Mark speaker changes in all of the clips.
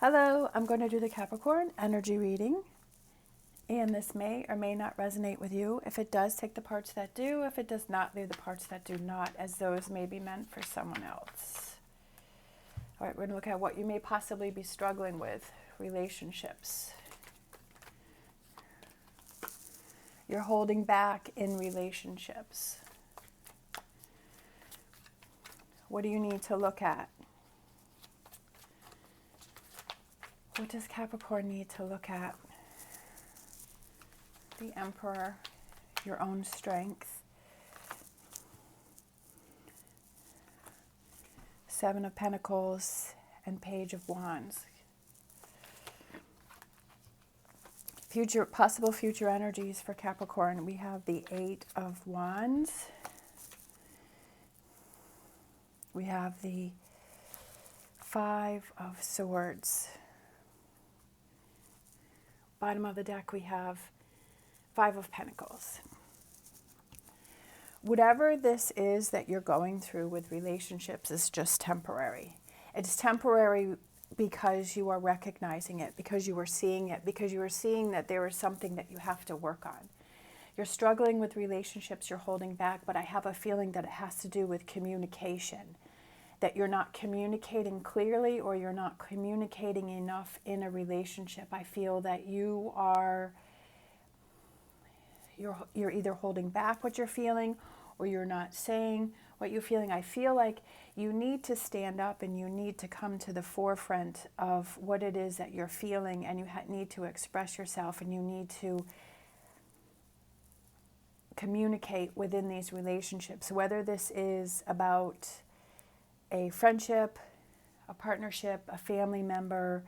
Speaker 1: Hello, I'm going to do the Capricorn energy reading, and this may or may not resonate with you. If it does, take the parts that do. If it does not, leave the parts that do not, as those may be meant for someone else. All right, we're going to look at what you may possibly be struggling with. Relationships. You're holding back in relationships. What do you need to look at? What does Capricorn need to look at? The Emperor, your own strength. Seven of Pentacles and Page of Wands. Possible future energies for Capricorn. We have the Eight of Wands. We have the Five of Swords. Bottom of the deck, we have Five of Pentacles. Whatever this is that you're going through with relationships is just temporary. It's temporary because you are recognizing it, because you are seeing it, because you are seeing that there is something that you have to work on. You're struggling with relationships, you're holding back, but I have a feeling that it has to do with communication. That you're not communicating clearly, or you're not communicating enough in a relationship. I feel that you're either holding back what you're feeling, or you're not saying what you're feeling. I feel like you need to stand up and you need to come to the forefront of what it is that you're feeling, and you need to express yourself, and you need to communicate within these relationships, whether this is about a friendship, a partnership, a family member,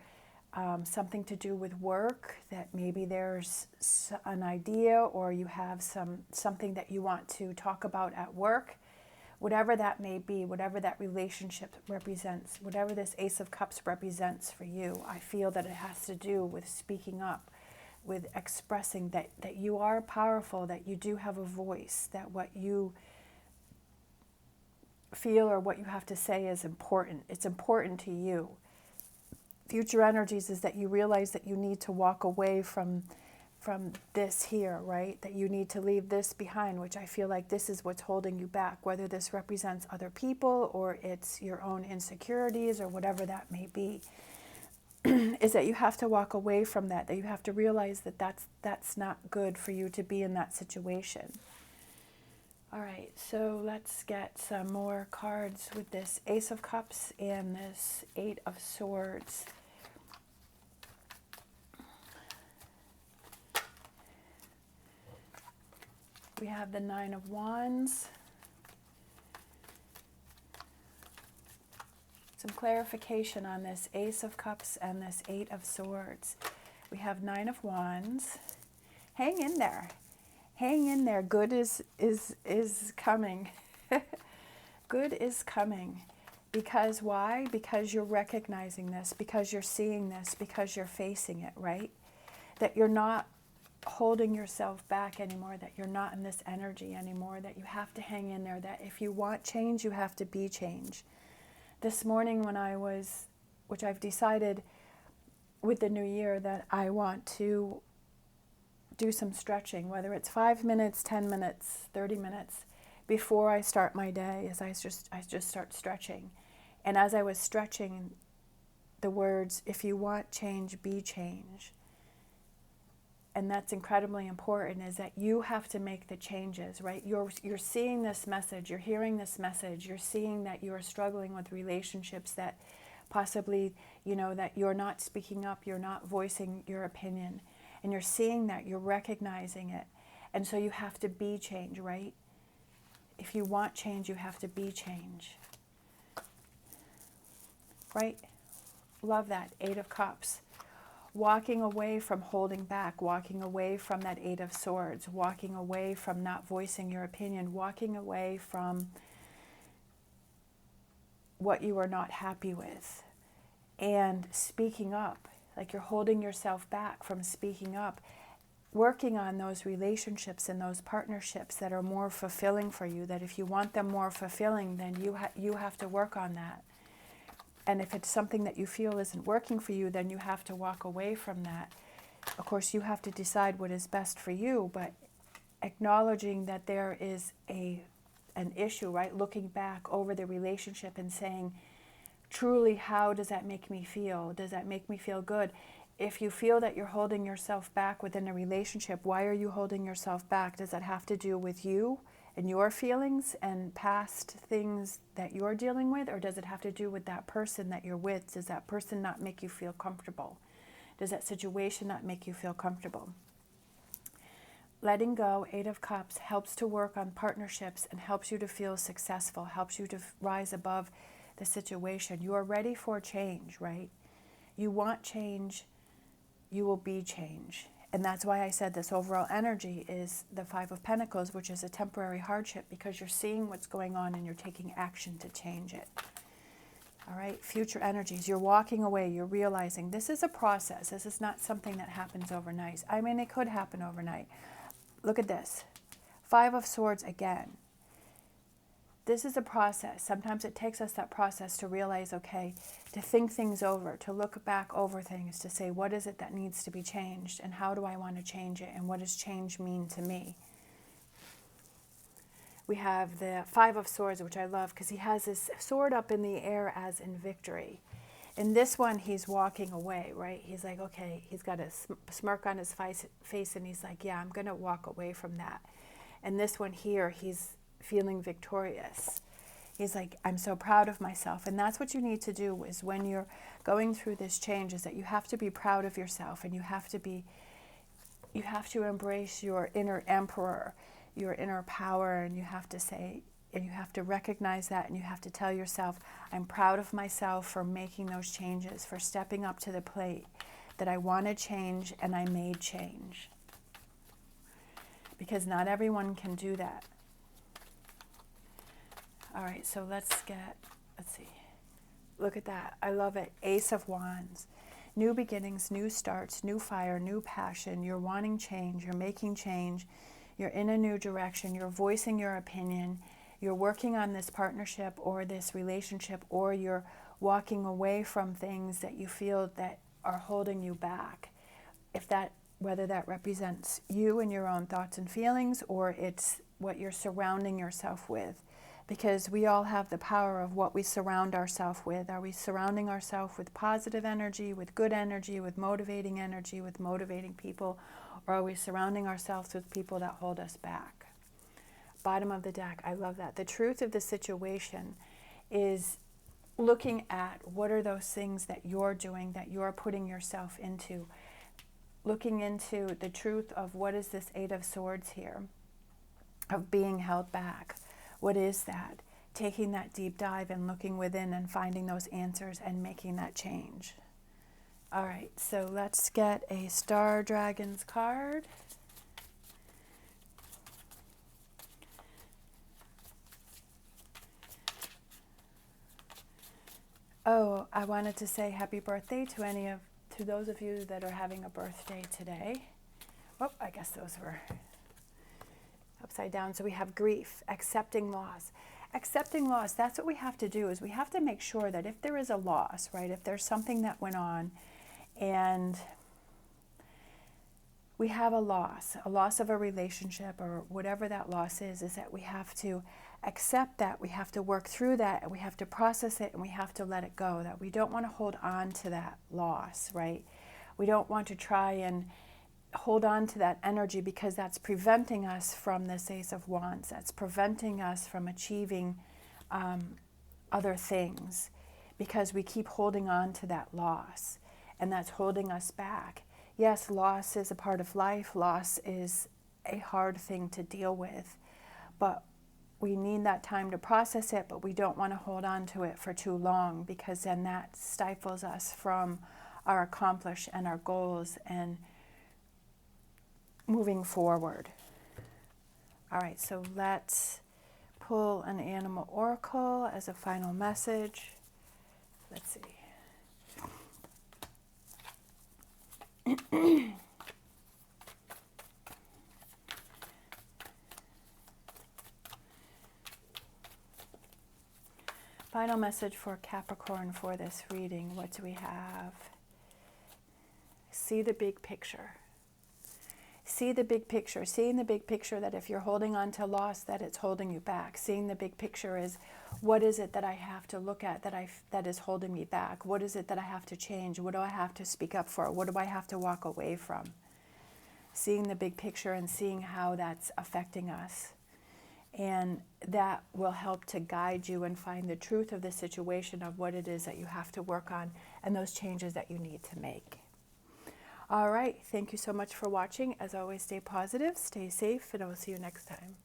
Speaker 1: something to do with work, that maybe there's an idea or you have something that you want to talk about at work, whatever that may be, whatever that relationship represents, whatever this Ace of Cups represents for you, I feel that it has to do with speaking up, with expressing that you are powerful, that you do have a voice, that what you feel or what you have to say is important. It's important to you. Future energies is that you realize that you need to walk away from this here, right? That you need to leave this behind, which I feel like this is what's holding you back, whether this represents other people or it's your own insecurities or whatever that may be, is that you have to walk away from that you have to realize that that's not good for you to be in that situation. All right, so let's get some more cards with this Ace of Cups and this Eight of Swords. We have the Nine of Wands. Some clarification on this Ace of Cups and this Eight of Swords. We have Nine of Wands. Hang in there. Hang in there. Good is coming. Good is coming. Because why? Because you're recognizing this, because you're seeing this, because you're facing it, right? That you're not holding yourself back anymore, that you're not in this energy anymore, that you have to hang in there, that if you want change, you have to be change. This morning which I've decided with the new year that I want to do some stretching, whether it's 5 minutes, 10 minutes, 30 minutes before I start my day, as I just start stretching. And as I was stretching, the words, if you want change, be change. And that's incredibly important, is that you have to make the changes, right? You're seeing this message, you're hearing this message, you're seeing that you are struggling with relationships, that possibly, that you're not speaking up, you're not voicing your opinion. And you're seeing that, you're recognizing it. And so you have to be change, right? If you want change, you have to be change. Right? Love that. Eight of Cups. Walking away from holding back, walking away from that Eight of Swords, walking away from not voicing your opinion, walking away from what you are not happy with, and speaking up. Like you're holding yourself back from speaking up, working on those relationships and those partnerships that are more fulfilling for you, that if you want them more fulfilling, then you have to work on that. And if it's something that you feel isn't working for you, then you have to walk away from that. Of course, you have to decide what is best for you, but acknowledging that there is an issue, right? Looking back over the relationship and saying, truly, how does that make me feel? Does that make me feel good? If you feel that you're holding yourself back within a relationship, why are you holding yourself back? Does that have to do with you and your feelings and past things that you're dealing with? Or does it have to do with that person that you're with? Does that person not make you feel comfortable? Does that situation not make you feel comfortable? Letting go, 8 of Cups, helps to work on partnerships and helps you to feel successful, helps you to rise above the situation. You are ready for change, right? You want change, you will be change. And that's why I said this overall energy is the 5 of Pentacles, which is a temporary hardship, because you're seeing what's going on and you're taking action to change it. All right, future energies, you're walking away, you're realizing this is a process. This is not something that happens overnight. I mean, it could happen overnight. Look at this, 5 of Swords again. This is a process. Sometimes it takes us that process to realize, okay, to think things over, to look back over things, to say, what is it that needs to be changed and how do I want to change it and what does change mean to me? We have the 5 of Swords, which I love because he has his sword up in the air as in victory. In this one, he's walking away, right? He's like, okay, he's got a smirk on his face and he's like, yeah, I'm going to walk away from that. And this one here, he's feeling victorious. He's like, I'm so proud of myself. And that's what you need to do is when you're going through this change is that you have to be proud of yourself and you have to embrace your inner emperor, your inner power, and you have to say, and you have to recognize that and you have to tell yourself, I'm proud of myself for making those changes, for stepping up to the plate, that I wanted change and I made change. Because not everyone can do that. All right, so let's see. Look at that. I love it. Ace of Wands. New beginnings, new starts, new fire, new passion. You're wanting change. You're making change. You're in a new direction. You're voicing your opinion. You're working on this partnership or this relationship, or you're walking away from things that you feel that are holding you back. Whether that represents you and your own thoughts and feelings, or it's what you're surrounding yourself with. Because we all have the power of what we surround ourselves with. Are we surrounding ourselves with positive energy, with good energy, with motivating people, or are we surrounding ourselves with people that hold us back? Bottom of the deck, I love that. The truth of the situation is looking at what are those things that you're doing, that you're putting yourself into. Looking into the truth of what is this 8 of Swords here, of being held back. What is that? Taking that deep dive and looking within and finding those answers and making that change. All right, so let's get a Star Dragons card. Oh, I wanted to say happy birthday to those of you that are having a birthday today. Oh, I guess those were upside down. So we have grief, accepting loss. Accepting loss, that's what we have to do, is we have to make sure that if there is a loss, right, if there's something that went on and we have a loss of a relationship or whatever that loss is that we have to accept that, we have to work through that, and we have to process it, and we have to let it go. That we don't want to hold on to that loss, right? We don't want to try and hold on to that energy, because that's preventing us from this Ace of Wands. That's preventing us from achieving other things, because we keep holding on to that loss, and that's holding us back. Yes, loss is a part of life. Loss is a hard thing to deal with, but we need that time to process it, but we don't want to hold on to it for too long, because then that stifles us from our accomplish and our goals and moving forward. All right, so let's pull an animal oracle as a final message. Let's see. final message for Capricorn for this reading. What do we have? See the big picture. See the big picture. Seeing the big picture, that if you're holding on to loss, that it's holding you back. Seeing the big picture is, what is it that I have to look at that is holding me back? What is it that I have to change? What do I have to speak up for? What do I have to walk away from? Seeing the big picture and seeing how that's affecting us. And that will help to guide you and find the truth of the situation, of what it is that you have to work on and those changes that you need to make. All right, thank you so much for watching. As always, stay positive, stay safe, and I will see you next time.